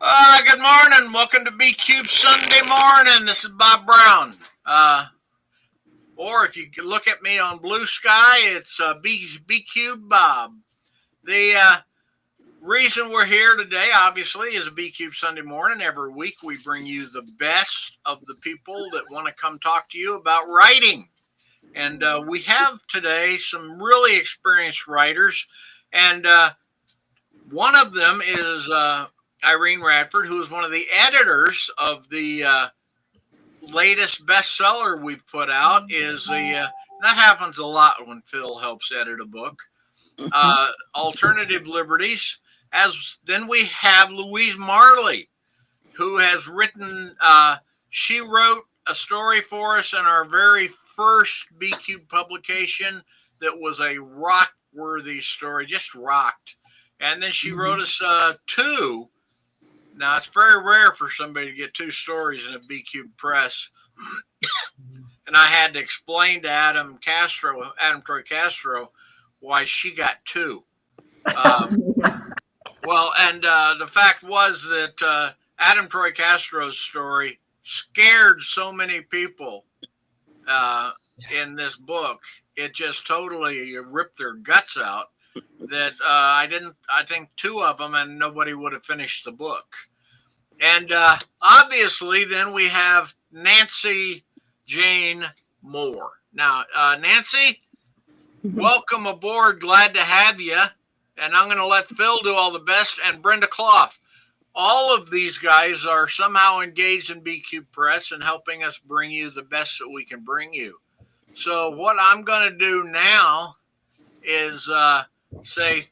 Good morning. Welcome to B Cube Sunday morning. This is Bob Brown. Or if you look at me on Blue Sky, it's B Cube Bob. The reason we're here today, obviously, is a B Cube Sunday morning. Every week we bring you the best of the people that want to come talk to you about writing. And we have today some really experienced writers. And one of them is Irene Radford, who is one of the editors of the latest bestseller we've put out. Is that happens a lot when Phyl helps edit a book. Alternative Liberties. As then we have Louise Marley, who has written. She wrote a story for us in our very first BQ publication that was a rock-worthy story, just rocked. And then she wrote us two. Now, it's very rare for somebody to get two stories in a BQ press. And I had to explain to Adam Troy Castro, why she got two. The fact was that Adam Troy Castro's story scared so many people in this book. It just totally ripped their guts out that I think two of them, and nobody would have finished the book. And obviously then we have Nancy Jane Moore. Now, Nancy, welcome aboard. Glad to have you. And I'm going to let Phyl do all the best, and Brenda Clough. All of these guys are somehow engaged in BQ Press and helping us bring you the best that we can bring you. So what I'm going to do now is say,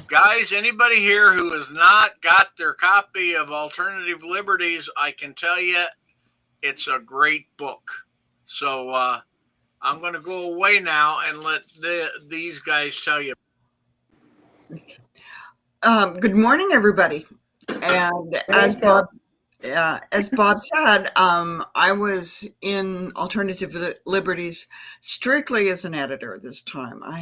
guys, anybody here who has not got their copy of Alternative Liberties, I can tell you it's a great book. So I'm going to go away now and let these guys tell you. Good morning, everybody. And as Bob said, I was in Alternative Liberties strictly as an editor this time. I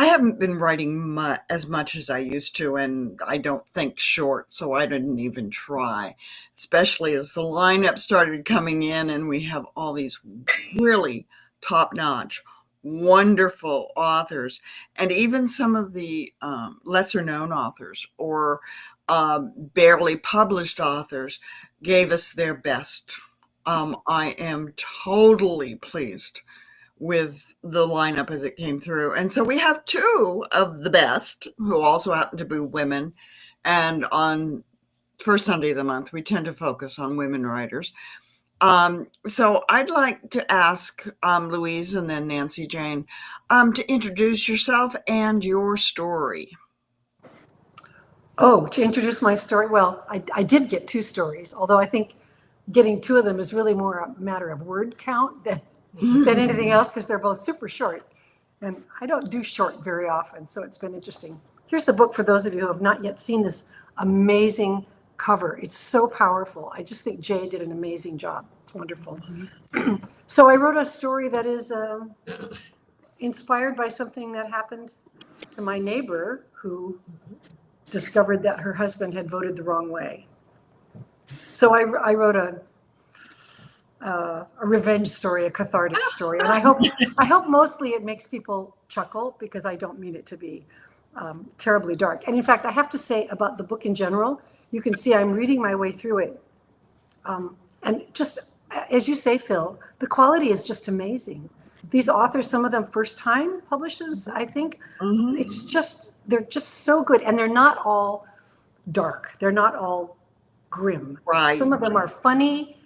haven't been writing as much as I used to, and I don't think short, so I didn't even try, especially as the lineup started coming in and we have all these really top-notch, wonderful authors, and even some of the lesser-known authors or barely published authors gave us their best. I am totally pleased with the lineup as it came through. And so we have two of the best who also happen to be women. And on first Sunday of the month, we tend to focus on women writers. So I'd like to ask Louise and then Nancy Jane to introduce yourself and your story. Oh, to introduce my story? Well, I did get two stories, although I think getting two of them is really more a matter of word count than anything else, because they're both super short. And I don't do short very often, so it's been interesting. Here's the book for those of you who have not yet seen this amazing cover. It's so powerful. I just think Jay did an amazing job. It's wonderful. So I wrote a story that is inspired by something that happened to my neighbor who discovered that her husband had voted the wrong way. So I wrote a revenge story, a cathartic story, and I hope mostly it makes people chuckle, because I don't mean it to be terribly dark. And in fact, I have to say about the book in general, you can see I'm reading my way through it, and just as you say, Phyl, the quality is just amazing. These authors, some of them first-time publishers, I think. They're just so good, and they're not all dark. They're not all grim. Right. Some of them are funny.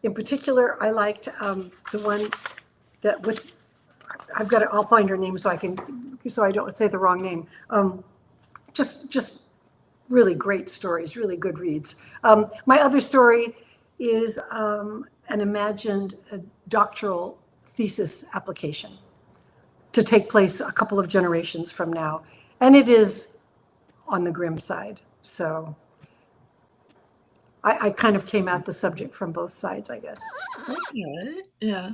In particular, I liked the one that I'll find her name so I don't say the wrong name. Just really great stories, really good reads. My other story is an imagined doctoral thesis application to take place a couple of generations from now. And it is on the grim side. So I kind of came at the subject from both sides, I guess. Okay. Yeah.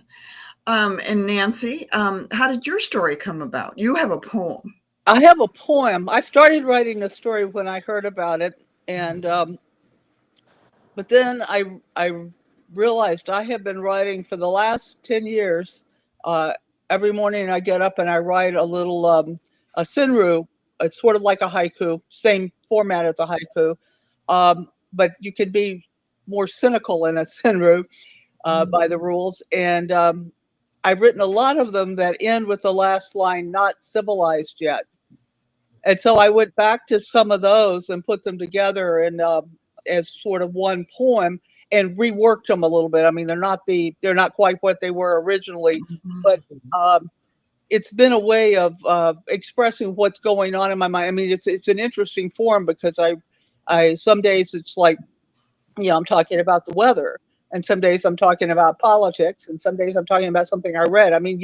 And Nancy, how did your story come about? You have a poem. I have a poem. I started writing a story when I heard about it, and but then I realized I have been writing for the last 10 years. Uh, every morning I get up and I write a little a senru. It's sort of like a haiku, same format as a haiku, but you can be more cynical in a senru by the rules. And I've written a lot of them that end with the last line, "Not civilized yet." And so I went back to some of those and put them together and as sort of one poem and reworked them a little bit. I mean, they're not quite what they were originally, but um, it's been a way of expressing what's going on in my mind. I mean, it's an interesting form because I some days it's like, I'm talking about the weather, and some days I'm talking about politics, and some days I'm talking about something I read. I mean,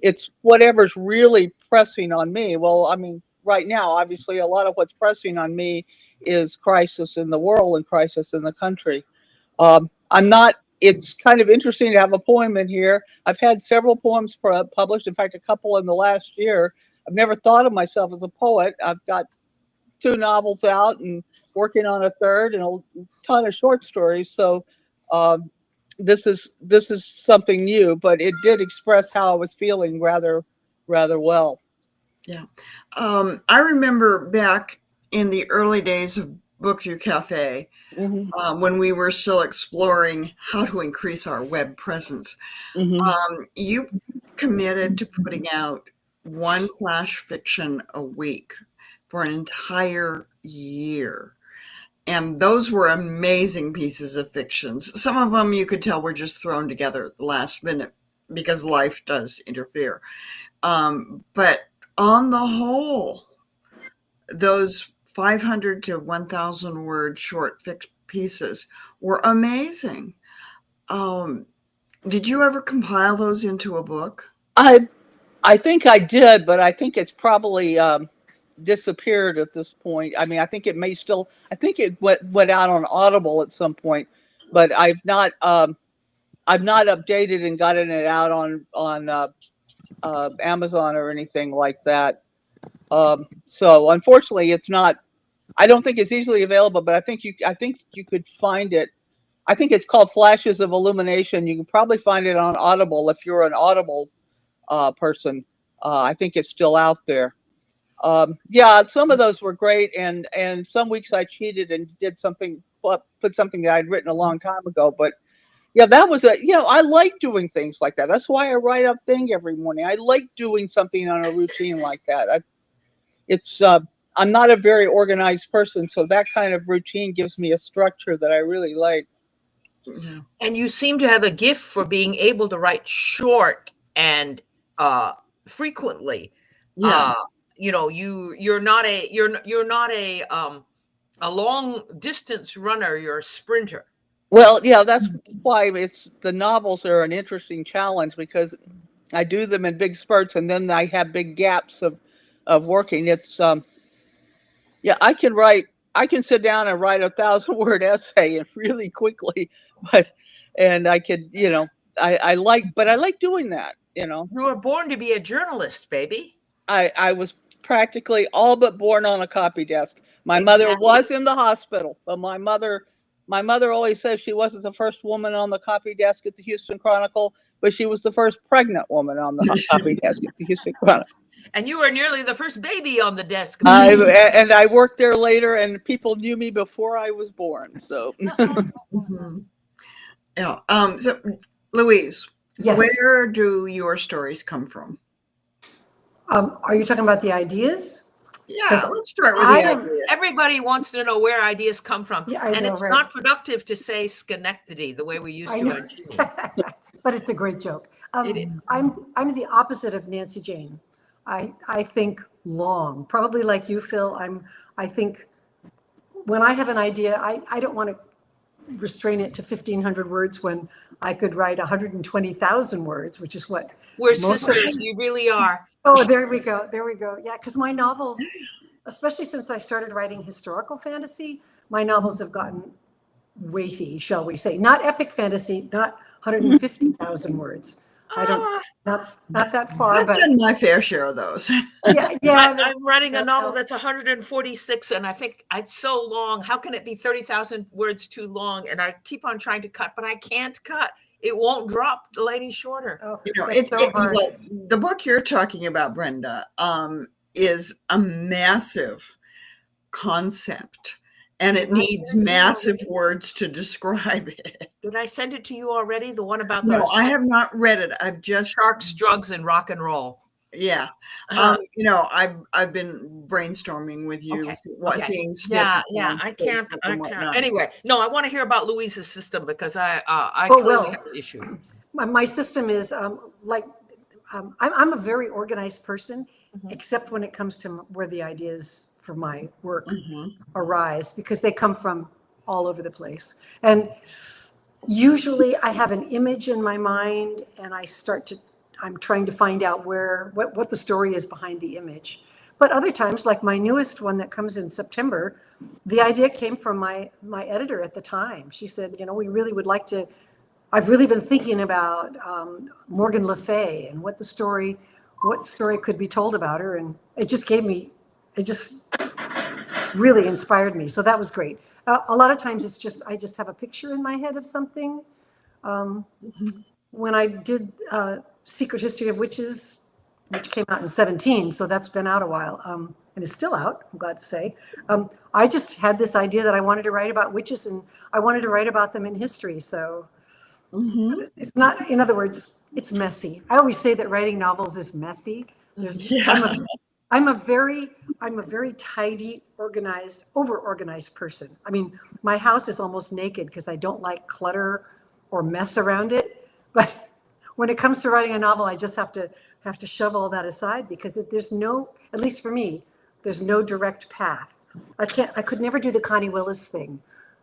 it's whatever's really pressing on me. Well, I mean, right now, obviously, a lot of what's pressing on me is crisis in the world and crisis in the country. I'm not. It's kind of interesting to have a poem in here. I've had several poems published. In fact, a couple in the last year. I've never thought of myself as a poet. I've got 2 novels out and working on a third and a ton of short stories. So um, this is something new, but it did express how I was feeling rather well. Yeah. I remember back in the early days of Bookview Cafe, Hmm. when we were still exploring how to increase our web presence, Hmm. you committed to putting out one flash fiction a week for an entire year. And those were amazing pieces of fictions. Some of them you could tell were just thrown together at the last minute because life does interfere. But on the whole, those 500 to 1,000 word short pieces were amazing. Um, did you ever compile those into a book? I I think I did, but I think it's probably disappeared at this point. I mean, I think it may still. I think it went out on Audible at some point, but I've not updated and gotten it out on Amazon or anything like that. So unfortunately, it's not. I don't think it's easily available, but I think you could find it. I think it's called Flashes of Illumination. You can probably find it on Audible if you're an Audible person. I think it's still out there. Yeah, some of those were great, and some weeks I cheated and did something, put something that I'd written a long time ago. But yeah, that was I like doing things like that. That's why I write up thing every morning. I like doing something on a routine like that. It's I'm not a very organized person, so that kind of routine gives me a structure that I really like. Yeah. And you seem to have a gift for being able to write short and uh frequently. Yeah. uh you're not a long distance runner, you're a sprinter. Well, yeah, that's why it's the novels are an interesting challenge because I do them in big spurts and then I have big gaps of working. It's yeah, I can sit down and write 1,000 word essay and really quickly, but and I could, I like but I like doing that. You were born to be a journalist, baby. I was practically all but born on a copy desk. My mother Exactly. was in the hospital, but my mother always says she wasn't the first woman on the copy desk at the Houston Chronicle, but she was the first pregnant woman on the copy desk at the Houston Chronicle. And you were nearly the first baby on the desk. I worked there later, and people knew me before I was born. So Mhm. Yeah. So, Louise, Yes. where do your stories come from? Are you talking about the ideas? Yeah, let's start with I the am- idea. Everybody wants to know where ideas come from. Yeah, I and know, it's right? not productive to say Schenectady the way we used I to know. on June. But it's a great joke. It is. I'm the opposite of Nancy Jane. I think long, probably like you, Phil. I think when I have an idea, I don't want to restrain it to 1,500 words when I could write 120,000 words, which is what We're most of- sisters. We really are. Oh, there we go. There we go. Yeah, because my novels, especially since I started writing historical fantasy, my novels have gotten weighty, shall we say. Not epic fantasy, not 150,000 words, I don't, not that far, I've but done my fair share of those. yeah. I'm writing a novel no. that's 146, and I think it's so long. How can it be 30,000 words too long? And I keep on trying to cut, but I can't cut. It won't drop the lady shorter. Oh, You know, that's so hard. well, the book you're talking about, Brenda, is a massive concept, and it needs massive words to describe it. Did I send it to you already? The one about No, the I have not read it. I've just sharks, drugs, and rock and roll. Yeah. You know, I've been brainstorming with you, seeing snippets. Yeah. I can't. Anyway, no, I want to hear about Louise's system because I clearly have an issue. My system is I'm a very organized person, except when it comes to where the ideas for my work arise, because they come from all over the place. And usually I have an image in my mind and I'm trying to find out what the story is behind the image. But other times, like my newest one that comes in September, the idea came from my editor at the time. She said, you know, we really would like to, I've really been thinking about Morgan Le Fay and what story could be told about her. And it just really inspired me. So that was great. A lot of times I just have a picture in my head of something. When I did Secret History of Witches, which came out in 2017, so that's been out a while, and is still out, I'm glad to say. I just had this idea that I wanted to write about witches, and I wanted to write about them in history. So it's not, in other words, it's messy. I always say that writing novels is messy. I'm a very tidy, organized, over-organized person. I mean, my house is almost naked because I don't like clutter or mess around it. But when it comes to writing a novel, I just have to shove all that aside because there's no, at least for me, there's no direct path. I could never do the Connie Willis thing.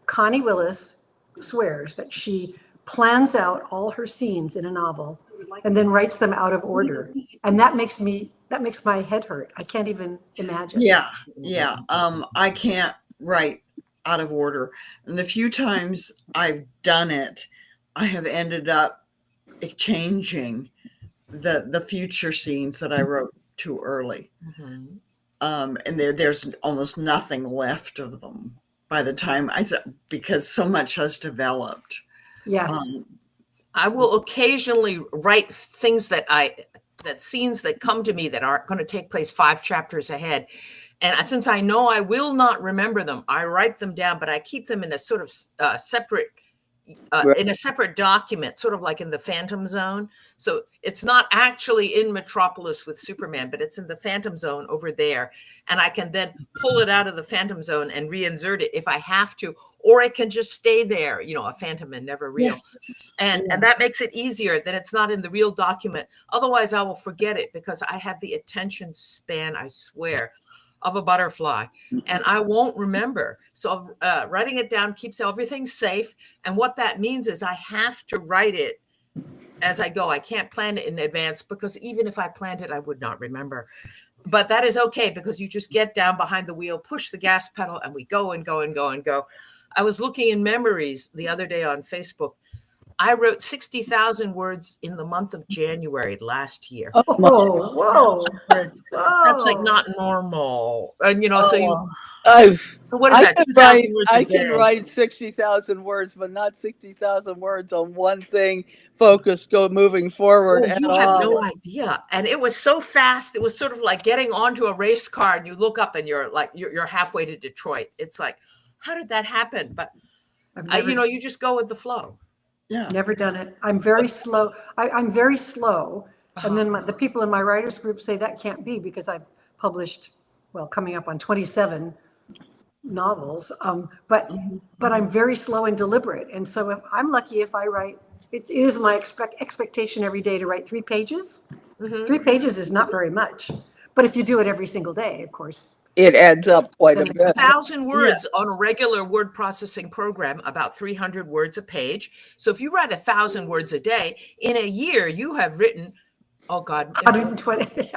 Connie Willis swears that she plans out all her scenes in a novel and then writes them out of order. And that makes my head hurt. I can't even imagine. Yeah. I can't write out of order. And the few times I've done it, I have ended up changing the future scenes that I wrote too early. And there's almost nothing left of them by the time because so much has developed. Yeah. I will occasionally write things that scenes that come to me that are going to take place 5 chapters ahead. And since I know I will not remember them, I write them down, but I keep them in a sort of separate in a separate document, sort of like in the Phantom Zone. So it's not actually in Metropolis with Superman, but it's in the Phantom Zone over there. And I can then pull it out of the Phantom Zone and reinsert it if I have to, or it can just stay there, you know, a phantom and never real. Yes. And that makes it easier that it's not in the real document. Otherwise, I will forget it because I have the attention span, I swear, of a butterfly, and I won't remember. So writing it down keeps everything safe. And what that means is I have to write it as I go. I can't plan it in advance because even if I planned it, I would not remember. But that is okay because you just get down behind the wheel, push the gas pedal, and we go and go and go and go. I was looking in memories the other day on Facebook. I wrote 60,000 words in the month of January last year. Oh, whoa. That's like not normal. And, you know, so what is I that? 2,000 words a day. can write 60,000 words, but not 60,000 words on one thing focused, moving forward. Oh, you have no idea. And it was so fast. It was sort of like getting onto a race car and you look up and you're halfway to Detroit. It's like, how did that happen? But, you just go with the flow. Yeah. Never done it. I'm very slow. I'm very slow. And then the people in my writers group say that can't be because I've published, coming up on 27 novels. But I'm very slow and deliberate. And so if I'm lucky if I write, it is my expectation every day to write 3 pages. 3 pages is not very much. But if you do it every single day, of course, it adds up quite a bit. 1,000 words on a regular word processing program, about 300 words a page. So if you write 1,000 words a day, in a year, you have written, 120.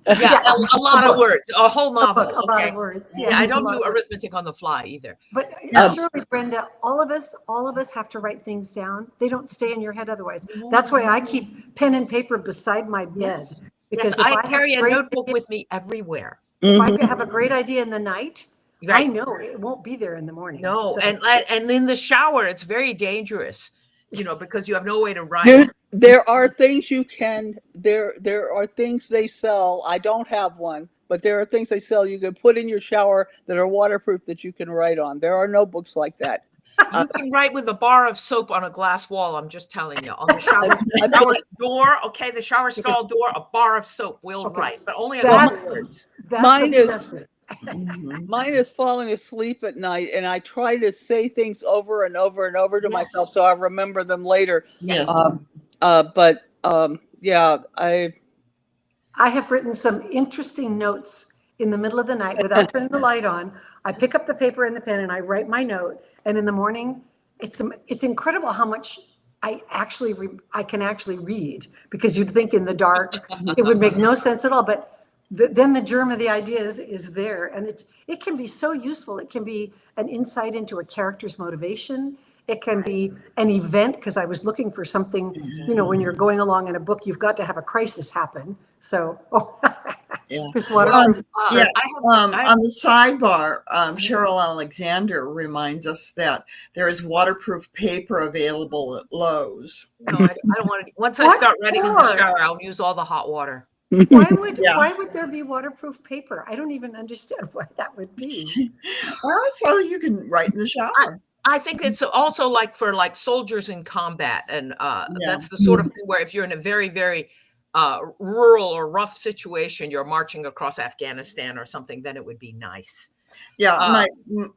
Yeah, a lot of words, a whole A book, novel. a lot Okay. of words. Yeah, I it's a don't lot do of words. arithmetic on the fly either. But Yeah. surely, Brenda, all of us have to write things down. They don't stay in your head otherwise. That's why I keep pen and paper beside my bed. Yes. Because Yes, if I I have carry a great notebook idea, with me everywhere. if I Mhm. could have a great idea in the night, I Right. know it won't be there in the morning. No, So- and in the shower, it's very dangerous, because you have no way to write. There are things you can there are things they sell. I don't have one, but there are things they sell you can put in your shower that are waterproof that you can write on. There are notebooks like that. You can write with a bar of soap on a glass wall. I'm just telling you, on the shower, I shower put- door. Okay, the shower stall door, a bar of soap will Okay. write, but only a That's- couple words. That's Mine is- obsessive. Mhm. Mine is falling asleep at night, and I try to say things over and over and over to myself Yes. so I remember them later. Yes. Yeah, I have written some interesting notes in the middle of the night without turning the light on. I pick up the paper and the pen and I write my note. And in the morning, it's incredible how much I can actually read, because you'd think in the dark it would make no sense at all. But then the germ of the idea is there, and it can be so useful. It can be an insight into a character's motivation. It can be an event, because I was looking for something, when you're going along in a book, you've got to have a crisis happen. So, Yeah. because waterproof. Yeah. I On the sidebar, Cheryl Alexander reminds us that there is waterproof paper available at Lowe's. no, I don't want to. Once I What start writing in the for? shower, I'll use all the hot water. Why would Yeah. why would there be waterproof paper? I don't even understand why that would be. Well, so you can write in the shower. I think it's also like for soldiers in combat, and Yeah. that's the sort of thing where if you're in a very, very rural or rough situation, you're marching across Afghanistan or something, then it would be nice. Yeah,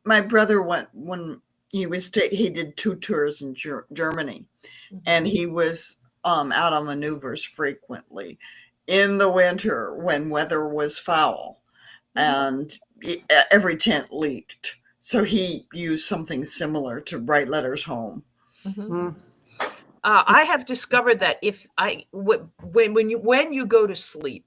my brother went when he did 2 tours in Germany, and he was out on maneuvers frequently in the winter when weather was foul, and every tent leaked. So he used something similar to write letters home. Mm. I have discovered that when you go to sleep,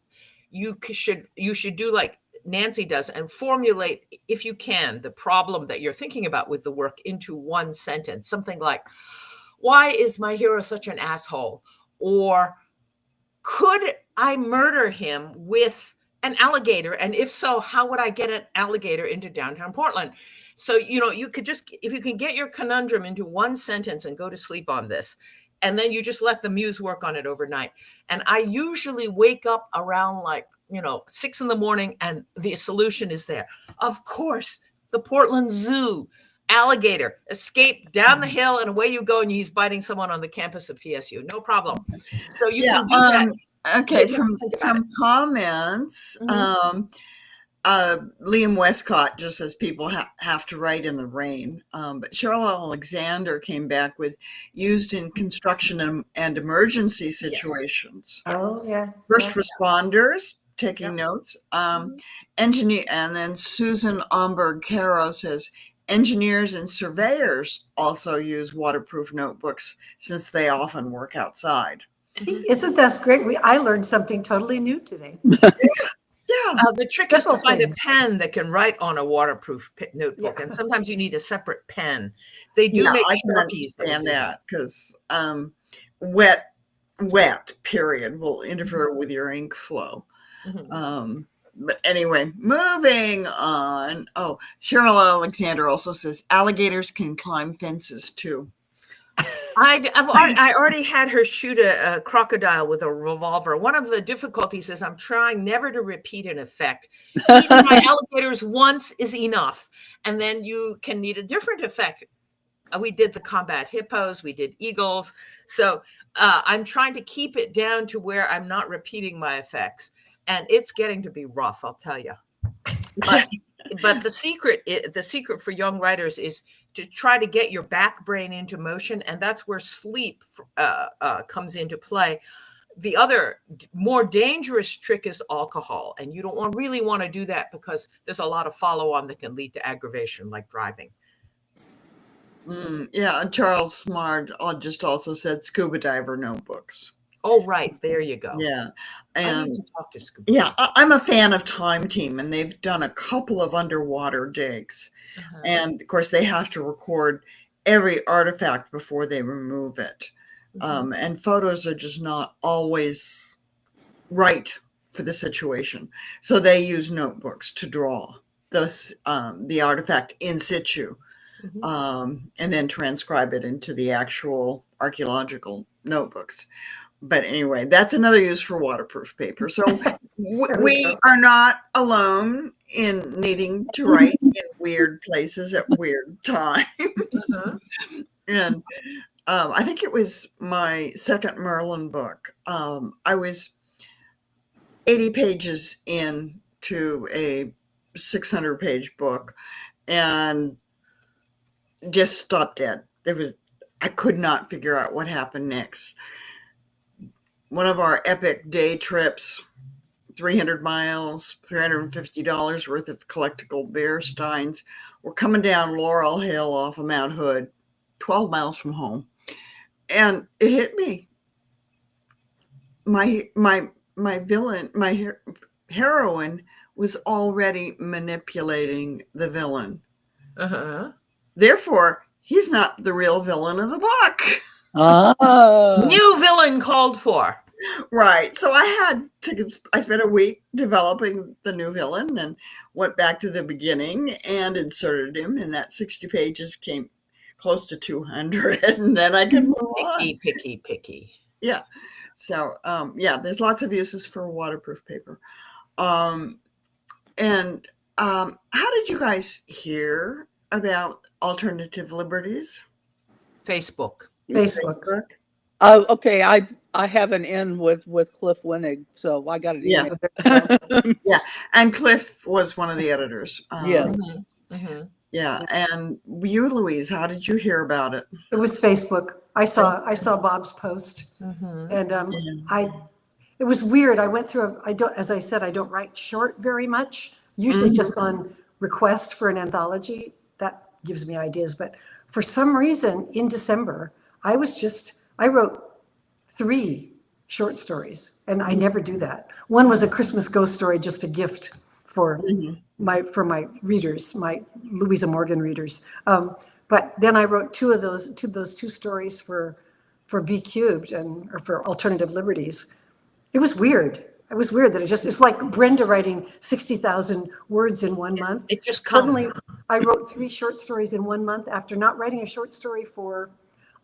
you should do like Nancy does and formulate, if you can, the problem that you're thinking about with the work into one sentence. Something like, "Why is my hero such an asshole?" Or, "Could I murder him with an alligator? And if so, how would I get an alligator into downtown Portland?" So, you could just, if you can get your conundrum into one sentence and go to sleep on this, and then you just let the muse work on it overnight. And I usually wake up around 6 a.m. and the solution is there. Of course, the Portland Zoo, alligator, escape down the hill, and away you go, and he's biting someone on the campus of PSU. No problem. So you can do that. Okay, You from have to think about comments, Mhm. Liam Westcott just says people have to write in the rain. But Cheryl Alexander came back with used in construction and emergency situations. Oh yeah. First responders taking Yep. notes. Engineer, and then Susan Omberg Caro says engineers and surveyors also use waterproof notebooks since they often work outside. Isn't that great? I learned something totally new today. Yeah. The trick is to Simple find a things. pen that can write on a waterproof notebook, Yeah. and sometimes you need a separate pen. They do Yeah, make I can Sharpies that will understand do that because wet period will interfere with your ink flow. Mhm. But anyway, moving on. Oh, Cheryl Alexander also says alligators can climb fences too. I already had her shoot a crocodile with a revolver. One of the difficulties is I'm trying never to repeat an effect. Eating my alligators once is enough, and then you can need a different effect. We did the combat hippos, we did eagles. So I'm trying to keep it down to where I'm not repeating my effects, and it's getting to be rough, I'll tell you. But the secret for young writers is to try to get your back brain into motion, and that's where sleep comes into play. The other more dangerous trick is alcohol, and you don't really want to do that because there's a lot of follow-on that can lead to aggravation, like driving. Yeah, and Charles Smart just also said scuba diver notebooks. Oh, right. There you go. Yeah. I need And to talk to Scuba. yeah, I'm a fan of Time Team, and they've done a couple of underwater digs. Uh-huh. And of course, they have to record every artifact before they remove it. And photos are just not always right for the situation. So they use notebooks to draw the artifact in situ, and then transcribe it into the actual archaeological notebooks. But anyway, that's another use for waterproof paper. So we are not alone in needing to write in weird places at weird times. And I think it was my second Merlin book. I was 80 pages into a 600-page book and just stopped dead. I could not figure out what happened next. One of our epic day trips, 300 miles, $350 worth of collectible beer steins. We're coming down Laurel Hill off of Mount Hood, 12 miles from home. And it hit me. My villain, my heroine was already manipulating the villain. Therefore, he's not the real villain of the book. New villain called for. Right. So I spent a week developing the new villain and went back to the beginning and inserted him. And that 60 pages became close to 200. And then I could move on. Picky. Yeah. So, there's lots of uses for waterproof paper. How did you guys hear about Alternative Liberties? Facebook. Oh, okay. I have an in with Clough winning, so I got it. Yeah, and Cliff was one of the editors. Yes. Yeah, and you, Louise, how did you hear about it? It was Facebook. I saw Bob's post, and it was weird. I went through. As I said, I don't write short very much. Usually just on request for an anthology. That gives me ideas. But for some reason, in December, I wrote 3 short stories, and I never do that. One was a Christmas ghost story, just a gift for my readers, my Louisa Morgan readers. But then I wrote 2 of those 2 stories for B Cubed or for Alternative Liberties. It was weird. It was weird that it's like Brenda writing 60,000 words in 1 month. It just suddenly I wrote 3 short stories in 1 month after not writing a short story for,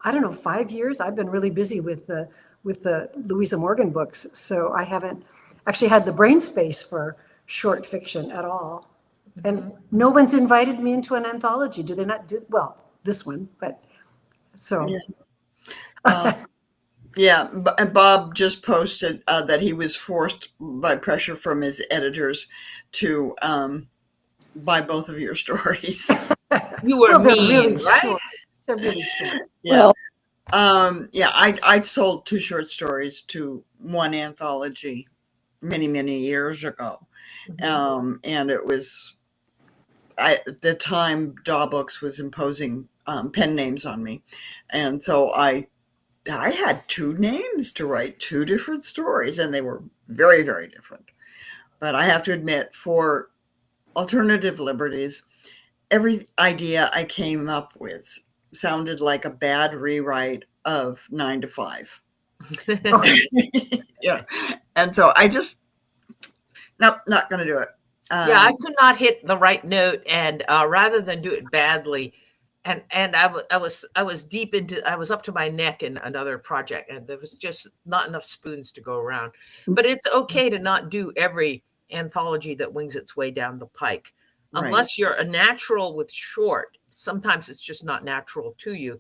I don't know, 5 years. I've been really busy with the Louisa Morgan books, so I haven't actually had the brain space for short fiction at all. And no one's invited me into an anthology. Do they not do well? This one, but so. Yeah, and Bob just posted that he was forced by pressure from his editors to buy both of your stories. You were mean, really right? short. They're really short. Yeah. Well, I sold 2 short stories to one anthology many years ago, and it was at the time Daw Books was imposing pen names on me, and so I had 2 names to write 2 different stories, and they were very, very different. But I have to admit, for Alternative Liberties, every idea I came up with sounded like a bad rewrite of 9 to 5. Yeah. And so I just, nope, not going to do it. I could not hit the right note, and rather than do it badly, and I was deep into, I was up to my neck in another project, and there was just not enough spoons to go around. But it's okay to not do every anthology that wings its way down the pike, unless you're a natural with short. Sometimes it's just not natural to you.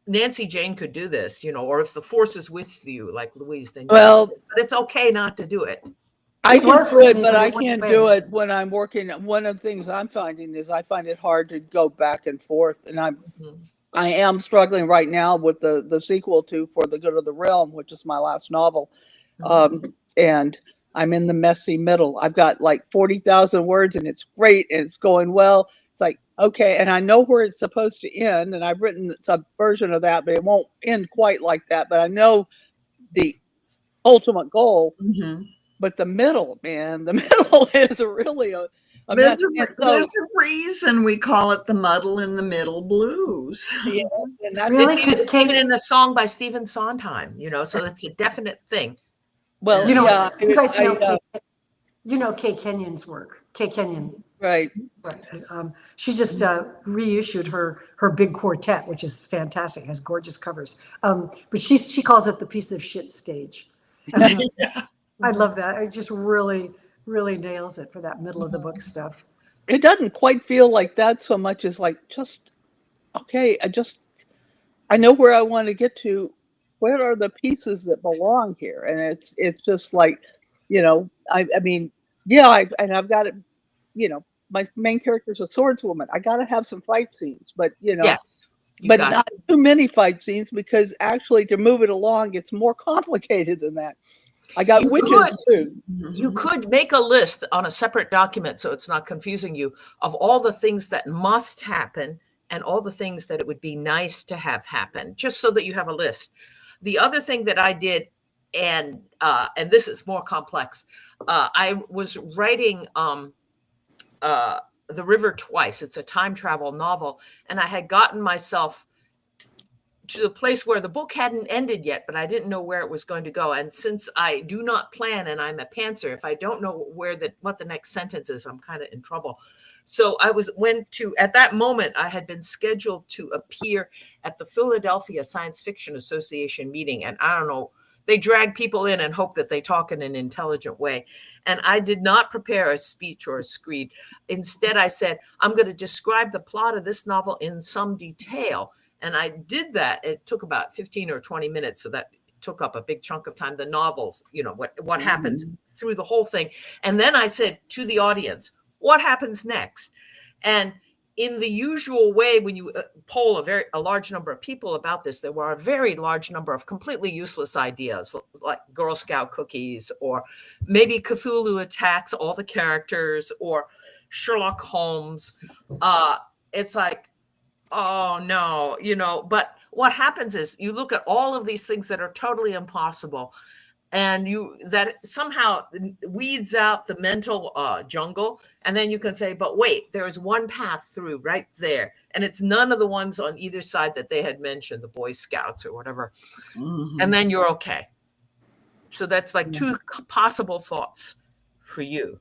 Nancy Jane could do this, or if the force is with you, like Louise, then but it's okay not to do it. I can do it, but I can't do it when I'm working. One of the things I'm finding is I find it hard to go back and forth, and I am struggling right now with the sequel to For the Good of the Realm, which is my last novel, and I'm in the messy middle. I've got like 40,000 words, and it's great, and it's going well. It's like, okay, and I know where it's supposed to end, and I've written some version of that, but it won't end quite like that. But I know the ultimate goal. Mhm. But the middle, man, the middle is really a mess. There's a reason we call it the muddle in the middle blues. Yeah, and that's Really? It's Because even in a song by Stephen Sondheim, so it's a definite thing. well, you know, yeah, you guys know Kay Kenyon's work. Kay Kenyon. right. Right. She just reissued her big quartet, which is fantastic. Has gorgeous covers. But she calls it the piece of shit stage. Yeah. I love that. It just really, really nails it for that middle of the book stuff. It doesn't quite feel like that so much as like just okay. I know where I want to get to. Where are the pieces that belong here? And it's just like, I mean, yeah, I've got it. My main character is a swordswoman. I got to have some fight scenes, but Yes, you but got not too many fight scenes because actually to move it along, it's more complicated than that. I got You witches too. You could make a list on a separate document so it's not confusing you of all the things that must happen and all the things that it would be nice to have happen, just so that you have a list. The other thing that I did, and this is more complex, I was writing The River Twice. It's a time travel novel, and I had gotten myself to the place where the book hadn't ended yet, but I didn't know where it was going to go. And since I do not plan and I'm a pantser, if I don't know what the next sentence is, I'm kind of in trouble. So at that moment, I had been scheduled to appear at the Philadelphia Science Fiction Association meeting. And I don't know, they drag people in and hope that they talk in an intelligent way. And I did not prepare a speech or a screed. Instead, I said, I'm going to describe the plot of this novel in some detail. And I did that. It took about 15 or 20 minutes. So that took up a big chunk of time. The novels, what happens through the whole thing. And then I said to the audience, what happens next? And in the usual way, when you poll a large number of people about this, there were a very large number of completely useless ideas, like Girl Scout cookies, or maybe Cthulhu attacks all the characters, or Sherlock Holmes. It's like, oh no, but what happens is you look at all of these things that are totally impossible, and that somehow weeds out the mental jungle, and then you can say, but wait, there is one path through right there, and it's none of the ones on either side that they had mentioned, the Boy Scouts or whatever, and then you're okay. So that's like two possible thoughts for you.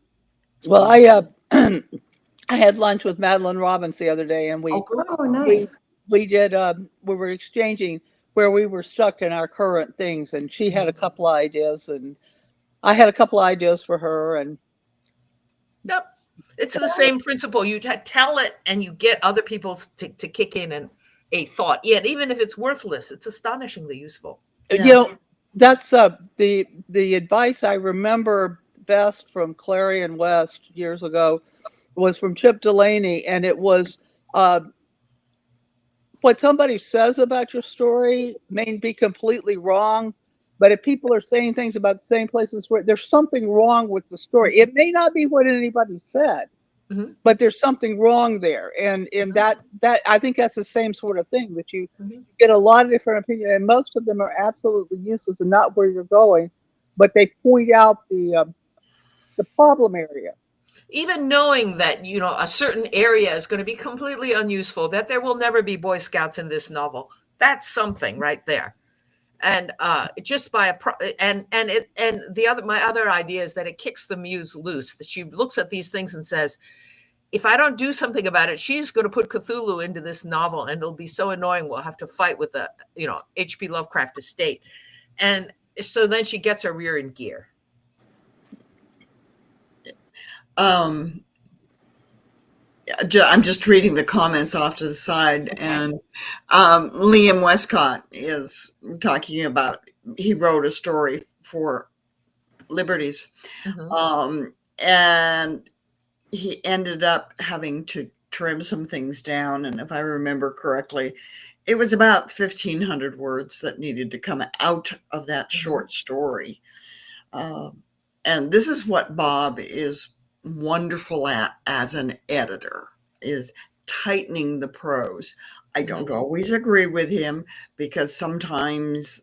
Well, I had lunch with Madeline Robbins the other day, and Oh, nice. we did we were exchanging where we were stuck in our current things, and she had a couple of ideas, and I had a couple of ideas for her, and Yep, it's the same principle. You tell it, and you get other people to kick in and a thought. Yeah, even if it's worthless, it's astonishingly useful. That's the advice I remember best from Clarion West years ago was from Chip Delaney, and it was what somebody says about your story may be completely wrong, but if people are saying things about the same places where there's something wrong with the story, it may not be what anybody said, but there's something wrong there, and that I think that's the same sort of thing, that you get a lot of different opinions, and most of them are absolutely useless and not where you're going, but they point out the problem area. Even knowing that, a certain area is going to be completely unuseful, that there will never be Boy Scouts in this novel, that's something right there. And just by my other idea is that it kicks the muse loose, that she looks at these things and says, if I don't do something about it, she's going to put Cthulhu into this novel, and it'll be so annoying. We'll have to fight with the, H.P. Lovecraft estate. And so then she gets her rear in gear. I'm just reading the comments off to the side, and Liam Westcott is talking about, he wrote a story for Liberties, and he ended up having to trim some things down, and if I remember correctly, it was about 1,500 words that needed to come out of that short story. And this is what Bob is wonderful at as an editor, is tightening the prose. I don't always agree with him, because sometimes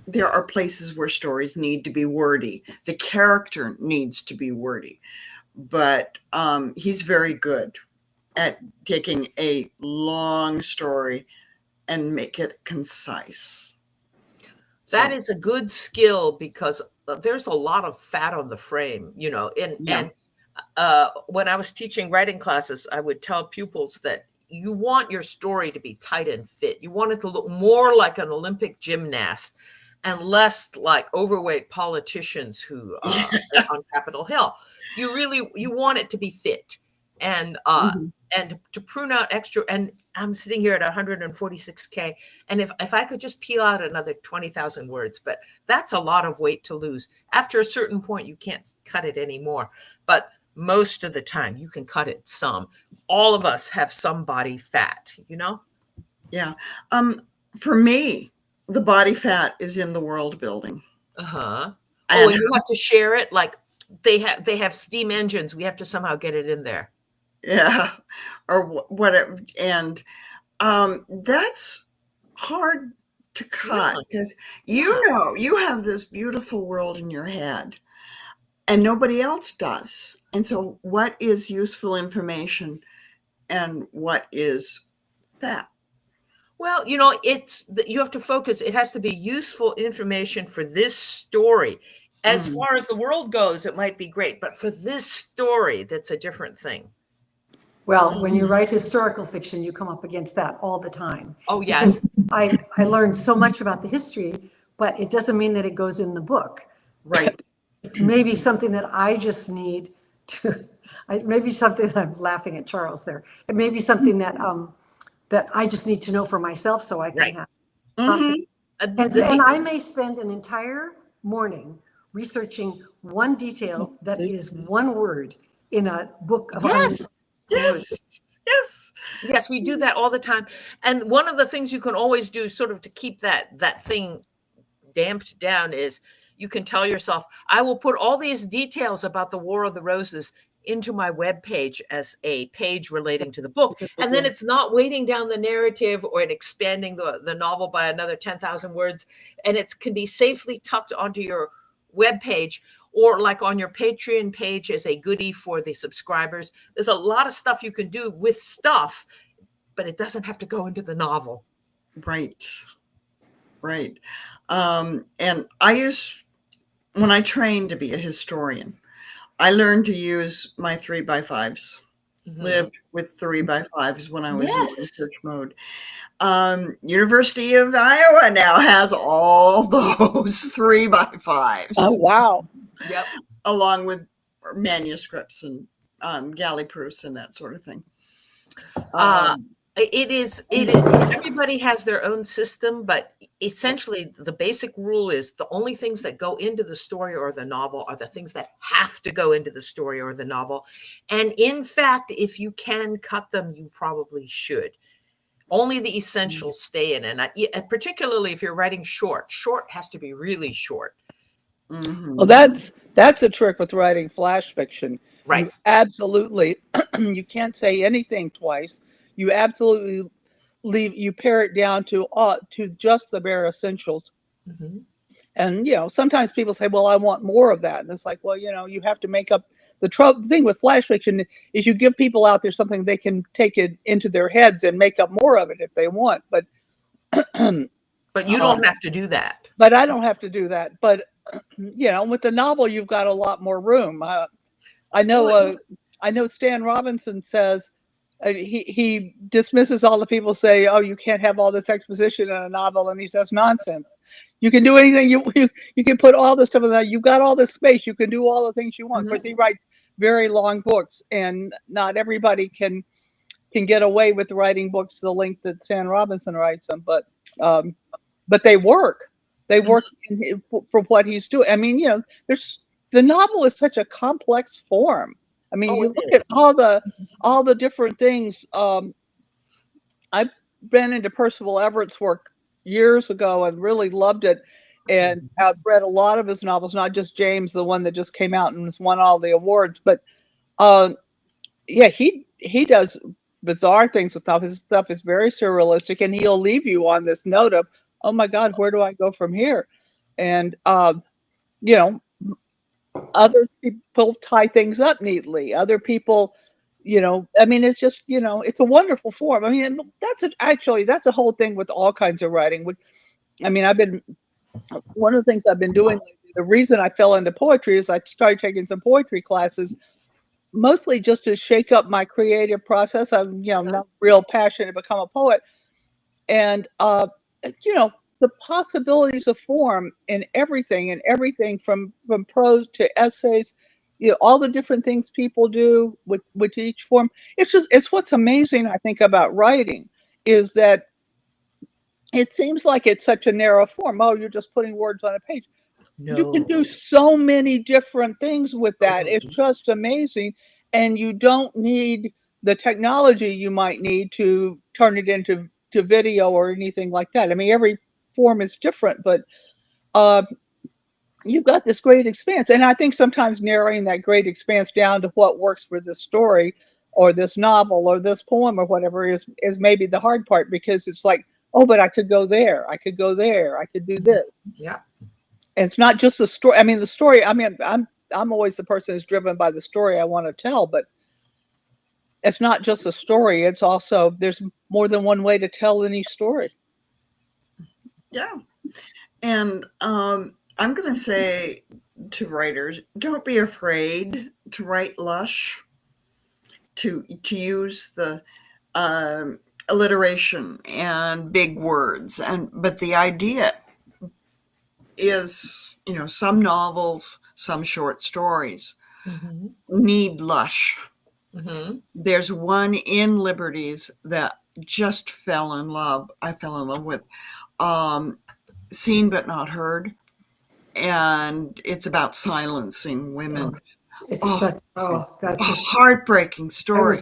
there are places where stories need to be wordy. The character needs to be wordy, but he's very good at taking a long story and make it concise. That is a good skill because there's a lot of fat on the frame, you know. And when I was teaching writing classes, I would tell pupils that you want your story to be tight and fit. You want it to look more like an Olympic gymnast and less like overweight politicians who are on Capitol Hill. You want it to be fit. And and to prune out extra, and I'm sitting here at 146K, and if I could just peel out another 20,000 words, but that's a lot of weight to lose. After a certain point, you can't cut it anymore, but most of the time you can cut it some. All of us have some body fat, you know? Yeah. For me, the body fat is in the world building. Oh, and you have to share it. Like they have steam engines. We have to somehow get it in there. Yeah, or whatever. And that's hard to cut because you have this beautiful world in your head and nobody else does. And so what is useful information and what is fat? Well, you know, you have to focus. It has to be useful information for this story. As far as the world goes, it might be great, but for this story, that's a different thing. Well, when you write historical fiction, you come up against that all the time. Oh, yes. I learned so much about the history, but it doesn't mean that it goes in the book. Right. Maybe something that I just need to, maybe something, I'm laughing at Charles there. It may be something that that I just need to know for myself so I can have confidence. And I may spend an entire morning researching one detail that is one word in a book of Yes, we do that all the time. And one of the things you can always do sort of to keep that thing damped down is you can tell yourself, I will put all these details about the War of the Roses into my web page as a page relating to the book. And then it's not weighting down the narrative or expanding the novel by another 10,000 words. And it can be safely tucked onto your web page or like on your Patreon page as a goodie for the subscribers. There's a lot of stuff you can do with stuff, but it doesn't have to go into the novel. Right. Right. And when I trained to be a historian, I learned to use my 3x5s, lived with 3x5s when I was in research mode. University of Iowa now has all those 3x5s. Oh, wow. Yep. Along with manuscripts and galley proofs and that sort of thing. It is everybody has their own system, but essentially the basic rule is the only things that go into the story or the novel are the things that have to go into the story or the novel. And in fact, if you can cut them, you probably should. Only the essentials stay in. And particularly if you're writing short has to be really short. Well, that's a trick with writing flash fiction. Right. You absolutely, you can't say anything twice. You absolutely you pare it down to just the bare essentials. And, you know, sometimes people say, well, I want more of that. And it's like, well, you know, you have to make up the thing with flash fiction is you give people out there something they can take it into their heads and make up more of it if they want. But you don't have to do that. But I don't have to do that. But, you know, with the novel, you've got a lot more room. I know Stan Robinson says, he dismisses all the people say, oh, you can't have all this exposition in a novel. And he says, nonsense. You can do anything. You can put all this stuff in there. You've got all this space. You can do all the things you want. Of course, he writes very long books, and not everybody can get away with writing books the length that Stan Robinson writes them. But they work. They work for what he's doing. I mean, you know, the novel is such a complex form. I mean, you look at all the different things. I've been into Percival Everett's work years ago and really loved it. And I've read a lot of his novels, not just James, the one that just came out and has won all the awards. But he does bizarre things with stuff. His stuff is very surrealistic, and he'll leave you on this note of, oh my God, where do I go from here? And you know, other people tie things up neatly. Other people, I mean, it's just, it's a wonderful form. I mean, and actually that's a whole thing with all kinds of writing. I mean, one of the things I've been doing lately, the reason I fell into poetry is I started taking some poetry classes, mostly just to shake up my creative process. I'm, not real passionate to become a poet. And, you know, the possibilities of form in everything from prose to essays, all the different things people do with each form. It's what's amazing, I think, about writing is that it seems like it's such a narrow form. Oh, you're just putting words on a page. You can No. do so many different things with that. It's just amazing. And you don't need the technology you might need to turn it into video or anything like that. I mean, every form is different, but uh, you've got this great expanse. And I think sometimes narrowing that great expanse down to what works for this story or this novel or this poem or whatever is maybe the hard part, because it's like, oh, but I could go there. I could go there. I could do this. Yeah. And it's not just the story. I mean, the story, I mean, I'm always the person who's driven by the story I want to tell, but it's not just a story. It's also, there's more than one way to tell any story. Yeah. And I'm going to say to writers, don't be afraid to write lush, to use the alliteration and big words. But the idea is, some novels, some short stories need lush. There's one in Liberties that just I fell in love with, Seen But Not Heard. And it's about silencing women. It's such, that just, heartbreaking story.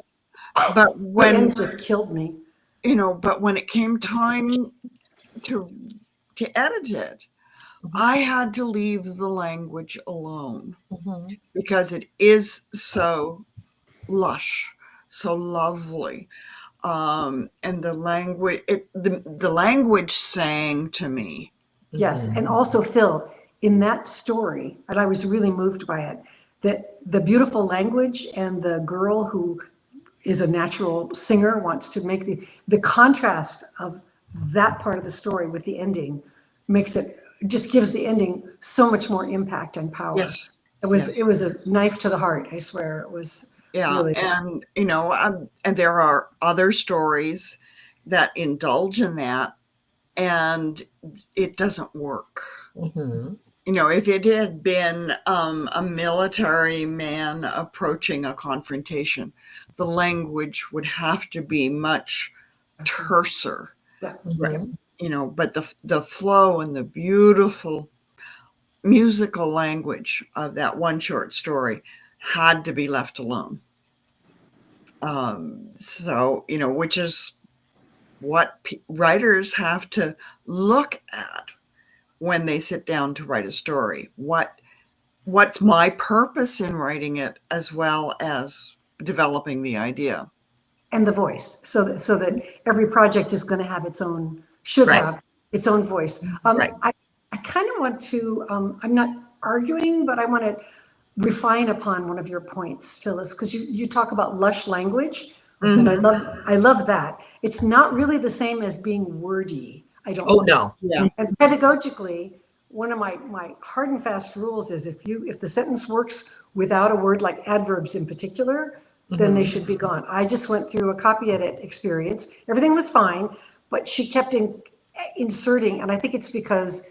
But the when end just killed me. but when it came time to edit it, I had to leave the language alone because it is so lush, so lovely. And the language, the language sang to me. Yes, and also Phyl, in that story, and I was really moved by it, that the beautiful language and the girl who is a natural singer wants to make the contrast of that part of the story with the ending makes it, just gives the ending so much more impact and power. Yes. It was a knife to the heart, I swear. It was really. And and there are other stories that indulge in that, and it doesn't work. If it had been a military man approaching a confrontation, the language would have to be much terser. Yeah. Right? But the flow and the beautiful musical language of that one short story had to be left alone. So, which is what writers have to look at when they sit down to write a story. What's my purpose in writing it, as well as developing the idea. And the voice, so that every project is going to have its own, have its own voice. I kind of want to, I'm not arguing, but I want to refine upon one of your points, Phyllis, because you talk about lush language, and I love that. It's not really the same as being wordy, I don't think. No. Yeah. And pedagogically, one of my hard and fast rules is if the sentence works without a word, like adverbs in particular, then they should be gone. I just went through a copy edit experience. Everything was fine, but she kept inserting, and I think it's because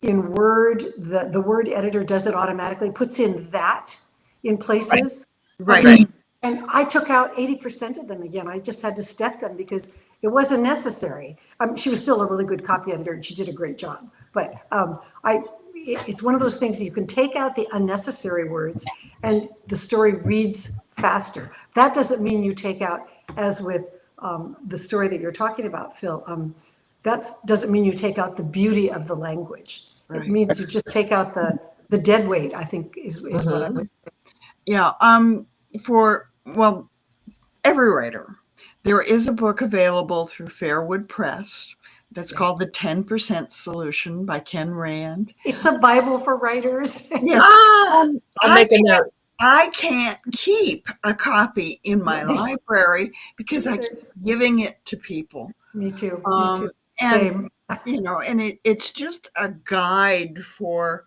in Word, the word editor does it automatically, puts in that in places. Right. And I took out 80% of them again. I just had to step them because it wasn't necessary. She was still a really good copy editor and she did a great job. But it's one of those things that you can take out the unnecessary words and the story reads faster. That doesn't mean you take out, as with the story that you're talking about, Phyl, that doesn't mean you take out the beauty of the language. Right. It means you just take out the dead weight, I think is what I would say. Yeah. Every writer. There is a book available through Fairwood Press That's called The 10% Solution by Ken Rand. It's a Bible for writers. Yes. I'll make a note. I can't keep a copy in my library because I keep giving it to people. Me too. Me too. And, Same. and it's just a guide for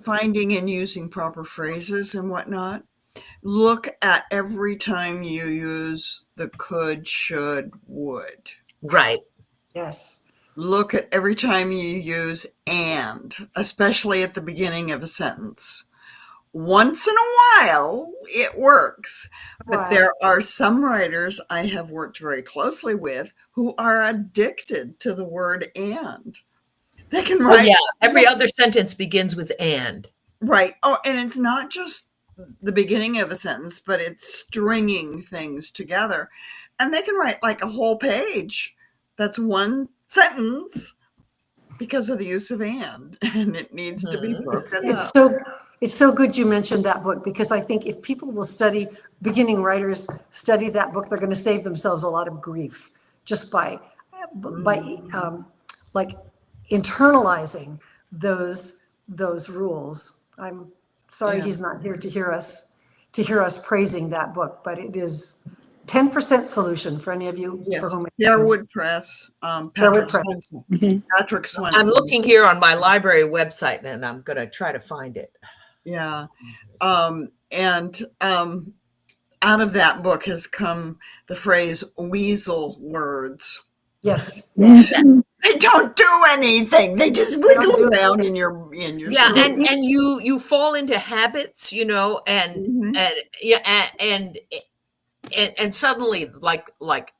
finding and using proper phrases and whatnot. Look at every time you use the could, should, would. Right. Yes. Look at every time you use and, especially at the beginning of a sentence. Once in a while, it works. But there are some writers I have worked very closely with who are addicted to the word and. They can write. Oh, yeah. Every other sentence begins with and. Right. Oh, and it's not just the beginning of a sentence, but it's stringing things together. And they can write like a whole page. That's one sentence because of the use of and it needs to be broken up. It's so good you mentioned that book, because I think if people will study, beginning writers study that book, they're going to save themselves a lot of grief just by like internalizing those rules. I'm sorry he's not here to hear us praising that book, but it is 10% Solution for any of you. Yes, for whom Fairwood Press, Patrick Swenson. Patrick Swenson. I'm looking here on my library website, and I'm going to try to find it. Yeah. And out of that book has come the phrase weasel words. Yes. They don't do anything. They just wiggle around in your yeah, and you fall into habits, and suddenly like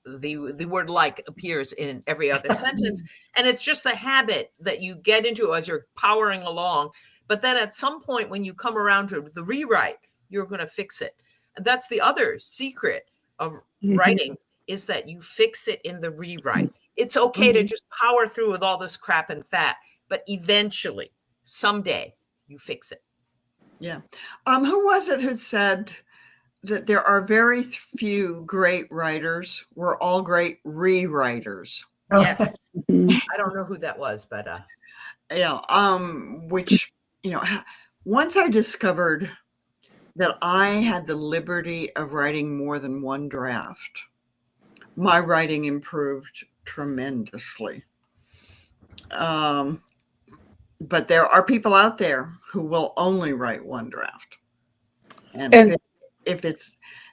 the word like appears in every other sentence, and it's just a habit that you get into as you're powering along. But then at some point when you come around to the rewrite, you're going to fix it. And that's the other secret of writing, is that you fix it in the rewrite. It's okay to just power through with all this crap and fat, but eventually, someday, you fix it. Yeah. Who was it who said that there are very few great writers? We're all great rewriters. Yes. I don't know who that was, but which, once I discovered that I had the liberty of writing more than one draft, my writing improved tremendously. But there are people out there who will only write one draft. And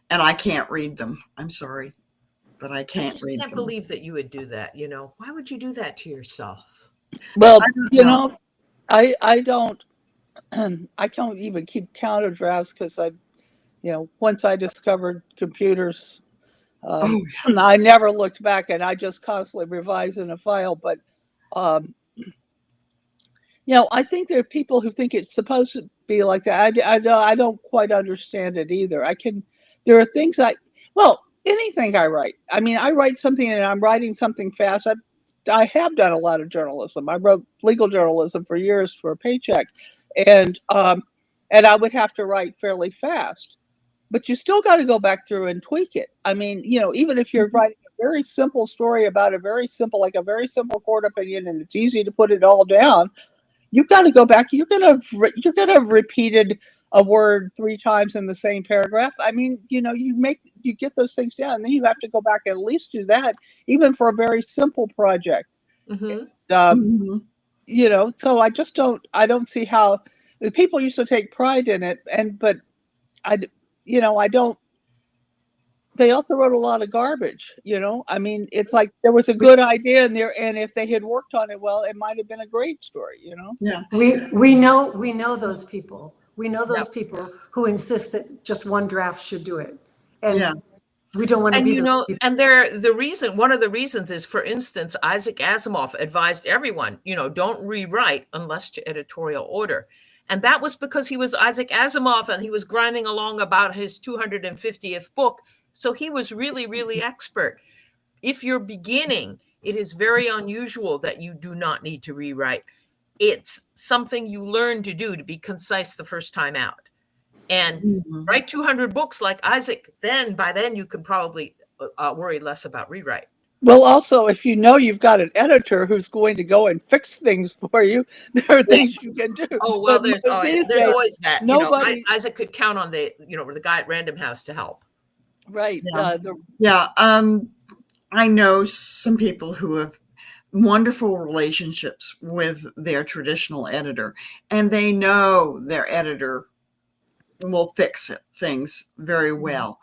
I can't read them. I'm sorry, but I can't read them. I can't believe that you would do that. Why would you do that to yourself? Well, I don't even keep count of drafts, because once I discovered computers, I never looked back, and I just constantly revise in a file. But I think there are people who think it's supposed to be like that. I don't quite understand it either. There are things anything I write. I mean, I write something and I'm writing something fast. I have done a lot of journalism. I wrote legal journalism for years for a paycheck, and I would have to write fairly fast. But you still got to go back through and tweak it. I mean, even if you're writing a very simple story about a very simple court opinion, and it's easy to put it all down, you've got to go back. You're gonna have repeated a word 3 times in the same paragraph. I mean, you get those things down, and then you have to go back and at least do that, even for a very simple project. So I don't see how the people used to take pride in it, but I don't. They also wrote a lot of garbage. I mean, it's like there was a good idea in there, and if they had worked on it well, it might have been a great story. Yeah. We know those people. We know those people who insist that just one draft should do it, and we don't want to be those people. And one of the reasons is, for instance, Isaac Asimov advised everyone, don't rewrite unless to editorial order. And that was because he was Isaac Asimov, and he was grinding along about his 250th book. So he was really, really expert. If you're beginning, it is very unusual that you do not need to rewrite. It's something you learn to do, to be concise the first time out. And write 200 books like Isaac, by then you could probably worry less about rewrite. Well, also, if you know you've got an editor who's going to go and fix things for you, there are things you can do. Oh, well, But these there's days, always that, nobody, Isaac could count on the guy at Random House to help. right? Yeah. Yeah. I know some people who have wonderful relationships with their traditional editor, and they know their editor will fix things very well.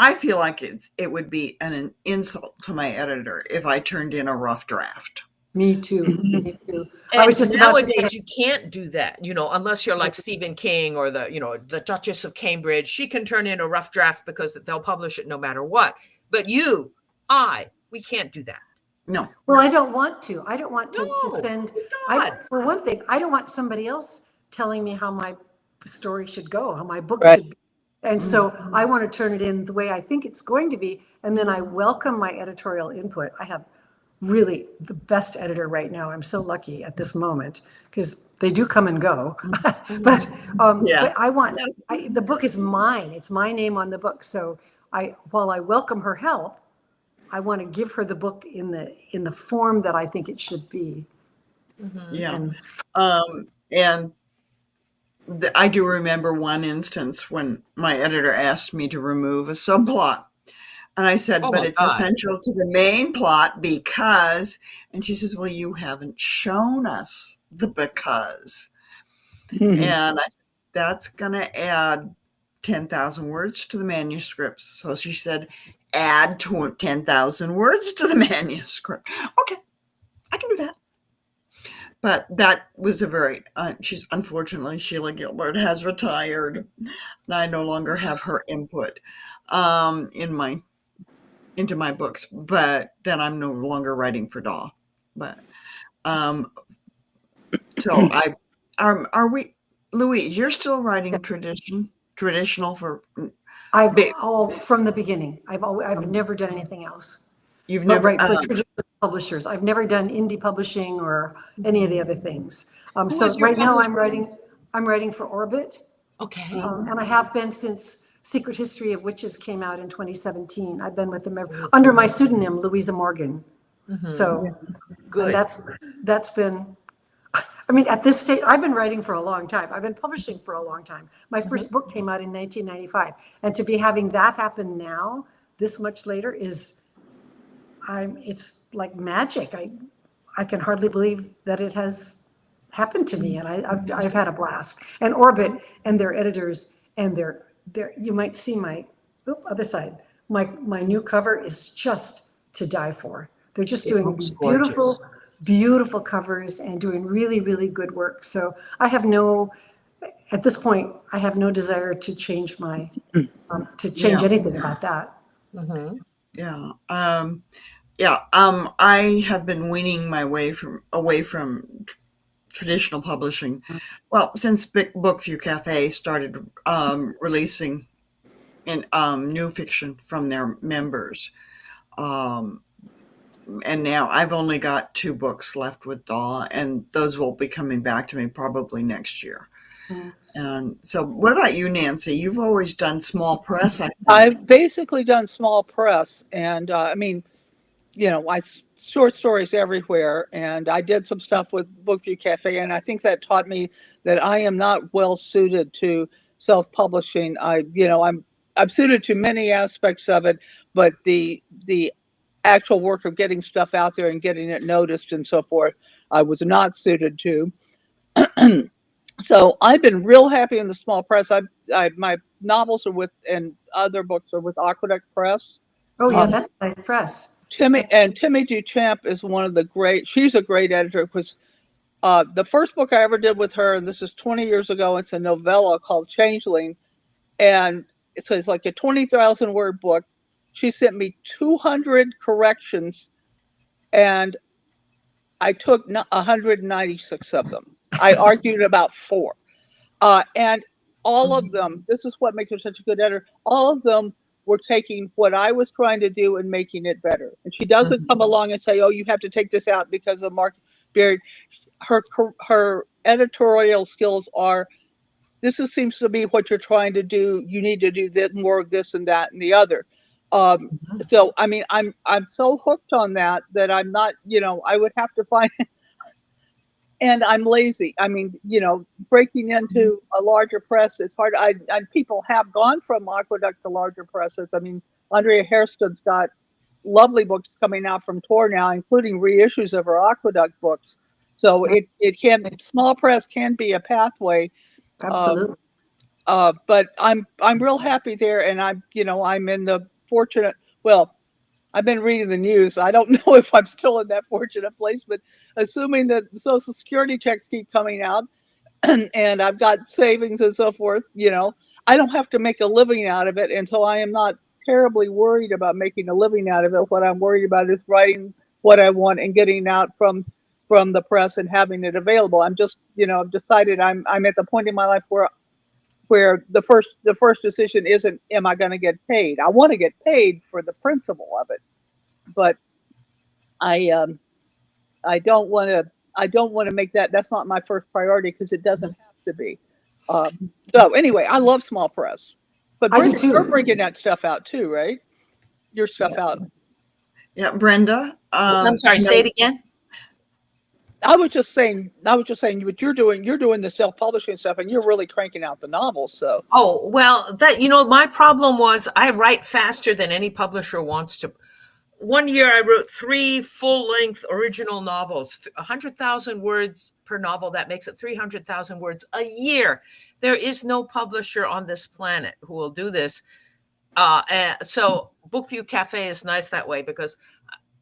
I feel like it would be an insult to my editor if I turned in a rough draft. Me too. Mhm. Me too. I And was just about to say, nowadays you can't do that, unless you're like Stephen King or the Duchess of Cambridge. She can turn in a rough draft because they'll publish it no matter what. But we can't do that. No. well, I don't want to. I don't want to No, send. God. For one thing, I don't want somebody else telling me how my story should go, how my book Right. should be. And so I want to turn it in the way I think it's going to be. And then I welcome my editorial input. I have really the best editor right now. I'm so lucky at this moment because they do come and go. but Yeah. but the book is mine. It's my name on the book. So while I welcome her help, I want to give her the book in the form that I think it should be. Yeah. And And I do remember one instance when my editor asked me to remove a subplot. And I said, Oh but my it's God. essential to the main plot because, and she says, well, you haven't shown us the because. Mhm. And I said, that's going to add 10,000 words to the manuscript. So she said, add 10,000 words to the manuscript. Okay, I can do that. But that was a very, she's unfortunately, Sheila Gilbert has retired, and I no longer have her input into my books. But then I'm no longer writing for Daw. But so are we, Louise? You're still writing traditional for. from the beginning, I've never done anything else. You've But never. right, for traditional publishers. I've never done indie publishing or any of the other things. Who So is your right now publisher? I'm writing for Orbit. Okay. And I have been since Secret History of Witches came out in 2017. I've been with them under my pseudonym, Louisa Morgan. So Good. and that's been, I mean, at this stage, I've been writing for a long time. I've been publishing for a long time. My first book came out in 1995. And to be having that happen now, this much later, it's like magic. I can hardly believe that it has happened to me, and I've had a blast. And Orbit and their editors and their you might see my other side. My new cover is just to die for. They're just doing looks these beautiful, gorgeous. beautiful covers and doing really, really good work. So at this point, I have no desire to change anything about that. Yeah. Yeah. I have been weaning my way away from traditional publishing. Well, since Bookview Cafe started releasing new fiction from their members. And now I've only got 2 books left with Daw, and those will be coming back to me probably next year. And so, what about you, Nancy? You've always done small press, I think. I've basically done small press, and I mean, short stories everywhere, and I did some stuff with Bookview Cafe, and I think that taught me that I am not well suited to self-publishing. I'm suited to many aspects of it, but the actual work of getting stuff out there and getting it noticed and so forth, I was not suited to. So I've been real happy in the small press. My novels are and other books are with Aqueduct Press. Oh yeah, that's nice press. Timmy Duchamp is she's a great editor because the first book I ever did with her, and this is 20 years ago, it's a novella called Changeling. And it's like a 20,000 word book. She sent me 200 corrections and I took 196 of them. I argued about 4. And all of them, this is what makes her such a good editor, all of them were taking what I was trying to do and making it better. And she doesn't come along and say, oh, you have to take this out because of Mark Beard. Her editorial skills are, seems to be what you're trying to do. You need to do more of this and that and the other. Mhm. So I mean, I'm so hooked on that that I'm not, I would have to find, and I'm lazy. I mean, breaking into a larger press is hard. People have gone from Aqueduct to larger presses. I mean, Andrea Hairston's got lovely books coming out from Tor now, including reissues of her Aqueduct books. So small press can be a pathway. Um, Absolutely. but I'm real happy there, and I'm in the fortunate. Well, I've been reading the news. I don't know if I'm still in that fortunate place, but assuming that the Social Security checks keep coming out, and I've got savings and so forth, I don't have to make a living out of it, and so I am not terribly worried about making a living out of it. What I'm worried about is writing what I want and getting out from the press and having it available. I'm just, I've decided I'm at the point in my life where the first decision isn't, am I going to get paid? I want to get paid for the principle of it, but I I don't want to make that's not my first priority because it doesn't have to be. So anyway, I love small press, but I do Brenda, you're too. bringing that stuff out too, right? Your stuff Yeah, out. yeah, Brenda. I'm sorry, say it again. I was just saying, but you're doing the self-publishing stuff, and you're really cranking out the novels. So Oh, well, my problem was I write faster than any publisher wants to. One year I wrote 3 full-length original novels, 100,000 words per novel. That makes it 300,000 words a year. There is no publisher on this planet who will do this. And so Bookview Cafe is nice that way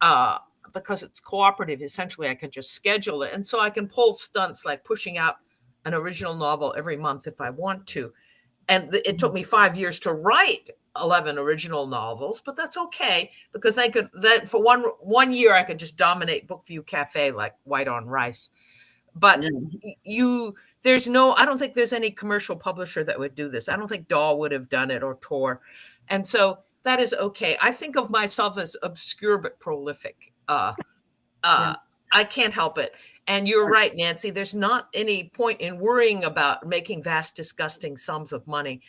uh, because it's cooperative. Essentially, I can just schedule it, and so I can pull stunts like pushing out an original novel every month if I want to. And it took me 5 years to write 11 original novels, but that's okay because that for one year I could just dominate Bookview Cafe like white on rice. But Yeah. I don't think there's any commercial publisher that would do this. I don't think Daw would have done it or Tor. And so that is okay. I think of myself as obscure but prolific. Yeah. I can't help it. And you're right, Nancy. There's not any point in worrying about making vast, disgusting sums of money.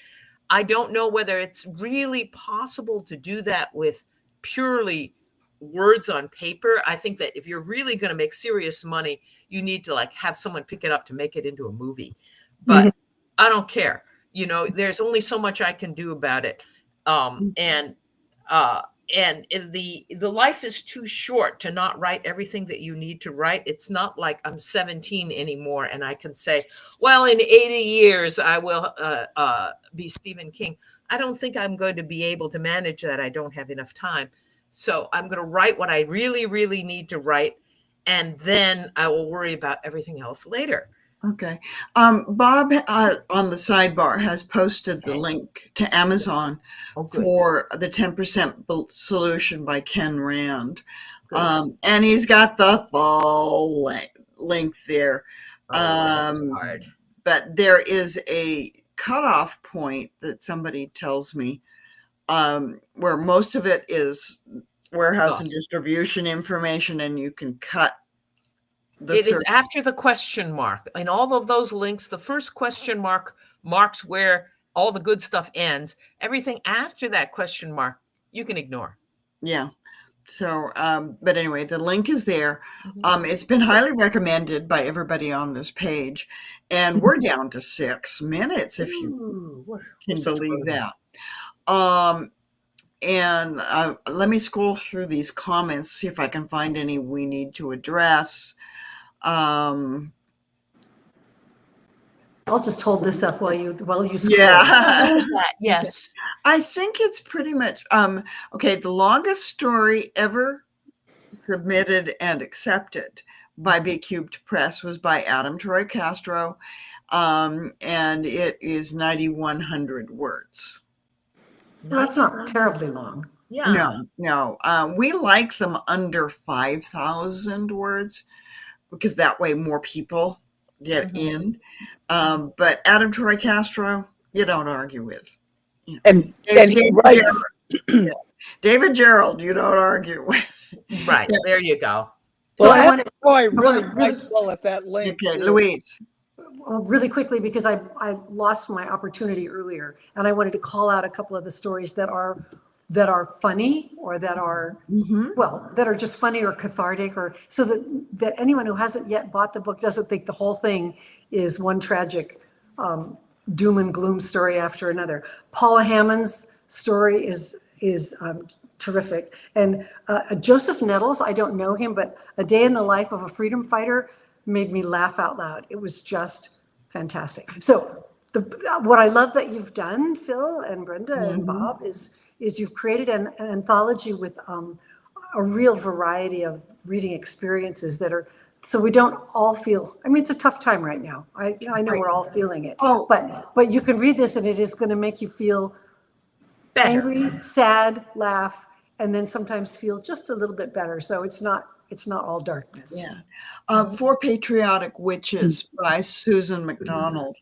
I don't know whether it's really possible to do that with purely words on paper. I think that if you're really going to make serious money, you need to like have someone pick it up to make it into a movie. But I don't care. There's only so much I can do about it. And the life is too short to not write everything that you need to write. It's not like I'm 17 anymore and I can say, well, in 80 years I will be Stephen King. I don't think I'm going to be able to manage that. I don't have enough time. So I'm going to write what I really, really need to write, and then I will worry about everything else later. Okay. Bob on the sidebar has posted the link to Amazon for the 10% Solution by Ken Rand. And he's got the full link there. That's hard. But there is a cutoff point that somebody tells me where most of it is warehouse and distribution information, and you can cut it is after the question mark. In all of those links, the first question mark marks where all the good stuff ends. Everything after that question mark, you can ignore. Yeah. So, but anyway, the link is there. It's been highly recommended by everybody on this page, and we're down to 6 minutes, if you can believe that. And let me scroll through these comments, see if I can find any we need to address. I'll just hold this up while you scroll. Yeah. Yes. I think it's pretty much okay. The longest story ever submitted and accepted by B Cubed Press was by Adam Troy Castro, and it is 9,100 words. That's not terribly long. Yeah. No. We like them under 5,000 words because that way more people get in. But Adam Troy Castro, you don't argue with. And he writes. David Gerald, you don't argue with. Right. There you go. Well, I really writes well at that link. Okay, Louise. Well, really quickly, because I lost my opportunity earlier, and I wanted to call out a couple of the stories that are that are funny or that are, Mhm. well, that are just funny or cathartic, or so that anyone who hasn't yet bought the book doesn't think the whole thing is one tragic doom and gloom story after another. Paula Hammond's story is terrific. And Joseph Nettles, I don't know him, but A Day in the Life of a Freedom Fighter made me laugh out loud. It was just fantastic. So what I love that you've done, Phyl and Brenda and Bob, is you've created an anthology with a real variety of reading experiences that are, so we don't all feel, I mean, it's a tough time right now. I know Right. we're all feeling it. Oh. But you can read this and it is going to make you feel Better. angry, sad, laugh, and then sometimes feel just a little bit better. So it's not all darkness. Yeah. For Patriotic Witches by Susan MacDonald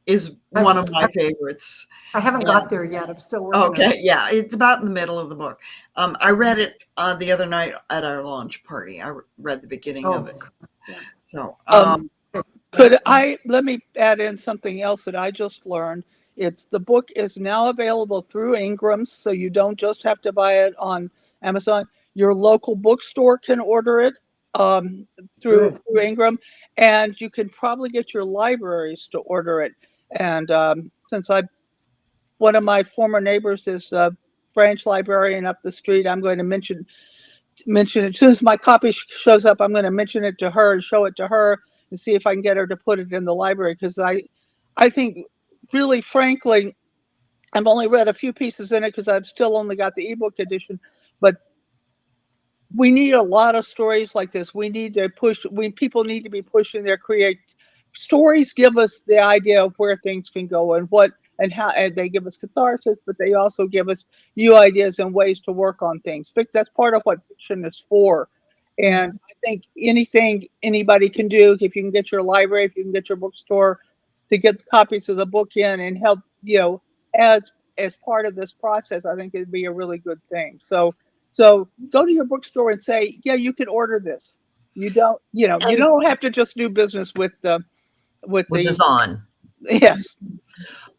is one of my favorites. I haven't got there yet. I'm still working on it. Yeah, it's about in the middle of the book. I read it the other night at our launch party. I read the beginning of it. Yeah. So, let me add in something else that I just learned. The book is now available through Ingram's, so you don't just have to buy it on Amazon. Your local bookstore can order it through Ingram, and you can probably get your libraries to order it. And since one of my former neighbors is a branch librarian up the street, I'm going to mention it. As soon as my copy shows up, I'm going to mention it to her and show it to her and see if I can get her to put it in the library. Because I think, really, frankly, I've only read a few pieces in it because I've still only got the ebook edition. But we need a lot of stories like this. We need to push. People need to be pushing their stories. Give us the idea of where things can go and what and how. And they give us catharsis, but they also give us new ideas and ways to work on things. That's part of what fiction is for. And I think anything anybody can do, if you can get your library, if you can get your bookstore to get copies of the book in and help, as part of this process, I think it'd be a really good thing. So go to your bookstore and say, yeah, you can order this. You don't have to just do business with the Zahn. Yes.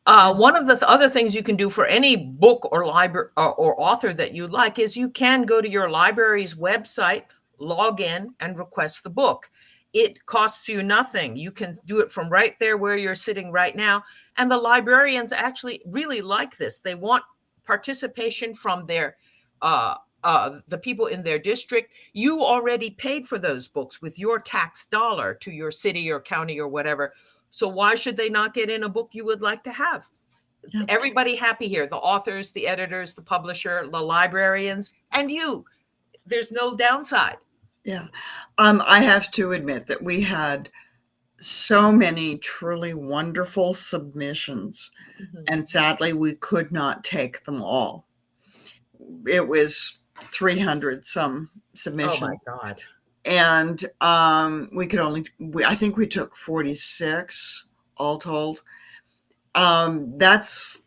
One of the other things you can do for any book or library or author that you like is you can go to your library's website, log in, and request the book. It costs you nothing. You can do it from right there where you're sitting right now. And the librarians actually really like this. They want participation from their the people in their district. You already paid for those books with your tax dollar to your city or county or whatever. So why should they not get in a book you would like to have? Yeah. Everybody happy here. The authors, the editors, the publisher, the librarians, and you. There's no downside. Yeah. I have to admit that we had so many truly wonderful submissions, and sadly we could not take them all. It was 300 some submissions. Oh my God. And I think we took 46 all told. That's,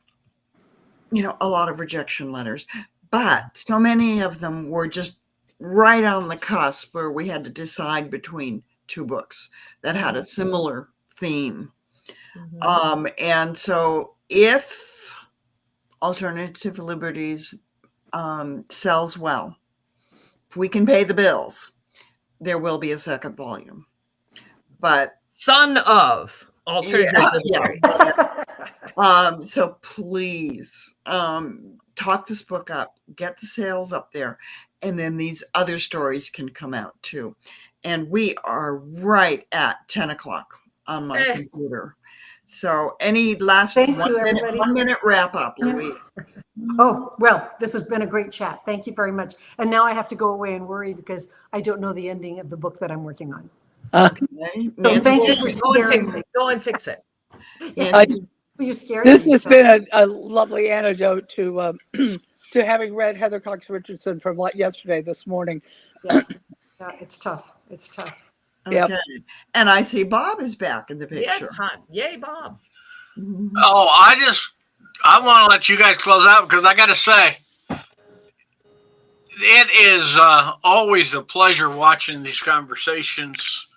a lot of rejection letters, but so many of them were just right on the cusp where we had to decide between two books that had a similar theme. And so if Alternative Liberties sells well, if we can pay the bills, there will be a second volume. But son of Alternative Liberties. So please talk this book up, get the sales up there, and then these other stories can come out too. And we are right at 10 o'clock on my computer. So any last 1 minute wrap up, Louise? Oh, well, this has been a great chat. Thank you very much. And now I have to go away and worry because I don't know the ending of the book that I'm working on. Okay. So thank you for scaring me. Go and fix it. You scared this me. Has been a lovely antidote to having read Heather Cox Richardson from yesterday this morning. Yeah, it's tough. It's tough. Okay. Yep. And I see Bob is back in the picture. Yes, hon. Yay, Bob. Oh, I want to let you guys close out because I got to say, it is always a pleasure watching these conversations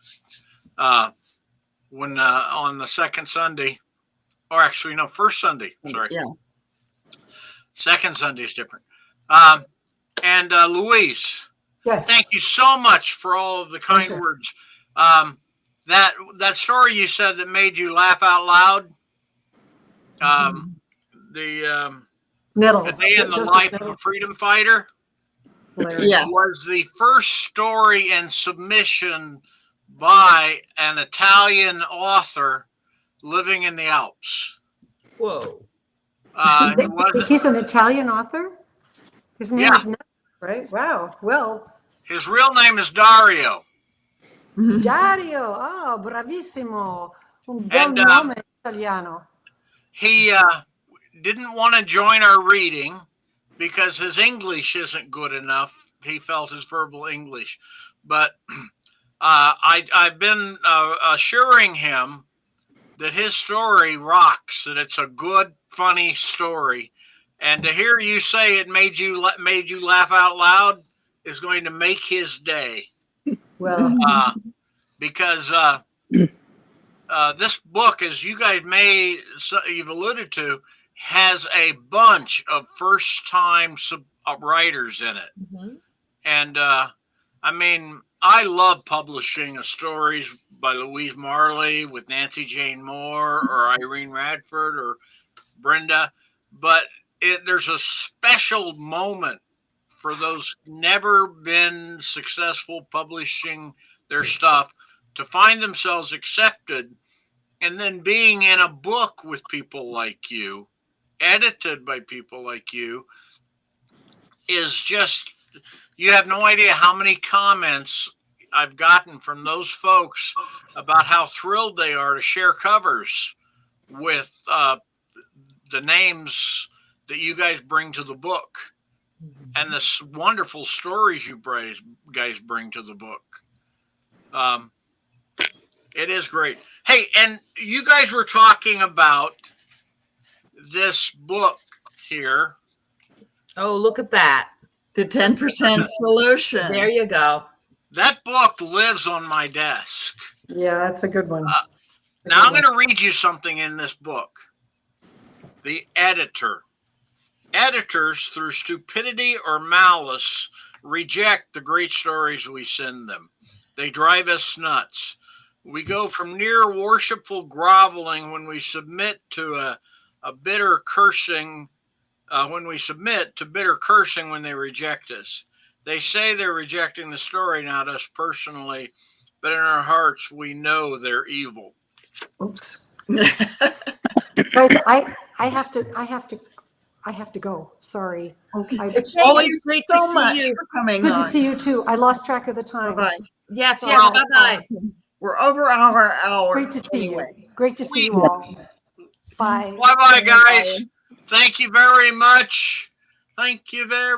when on the second Sunday, or actually, no, first Sunday. Sorry. Yeah. Second Sunday is different. And Louise, Yes. thank you so much for all of the kind Pleasure. words. That story you said that made you laugh out loud. The Nettles. day in the Joseph life of Nettles. a freedom fighter Hilarious. Yeah. was the first story and submission by an Italian author living in the Alps. Whoa. He was, He's an Italian author? His name Yeah. is Nettles, right? Wow. Well, his real name is Dario. Dario. Oh, bravissimo. Un bel And nome italiano. he didn't want to join our reading because his English isn't good enough. He felt his verbal English. But I've been assuring him that his story rocks, that it's a good, funny story. And to hear you say it made you laugh out loud is going to make his day. Well, Because this book, as you guys you've alluded to, has a bunch of first-time writers in it. Mm-hmm. And I mean, I love publishing stories by Louise Marley with Nancy Jane Moore or Irene Radford or Brenda, but there's a special moment for those never been successful publishing their stuff to find themselves accepted, and then being in a book with people like you, edited by people like you, is just, you have no idea how many comments I've gotten from those folks about how thrilled they are to share covers with the names that you guys bring to the book and the wonderful stories you guys bring to the book. It is great. Hey, and you guys were talking about this book here. Oh, look at that. The 10% solution. There you go. That book lives on my desk. yeah, that's a good one. Now I'm going to read you something in this book. The editor. Editors, through stupidity or malice, reject the great stories we send them. They drive us nuts. We go from near worshipful groveling when we submit to a bitter cursing, when they reject us. They say they're rejecting the story, not us personally, but in our hearts we know they're evil. Oops. Guys, I have to go. Sorry. Okay. It's Thank always you great so to see much you. for coming Good on. to see you too. I lost track of the time. Bye-bye. Yes, Sorry. yes. Bye-bye. We're over our hour. Great to see anyway. you. Great to see you all. Bye. Bye-bye, guys. Thank you very much. Thank you very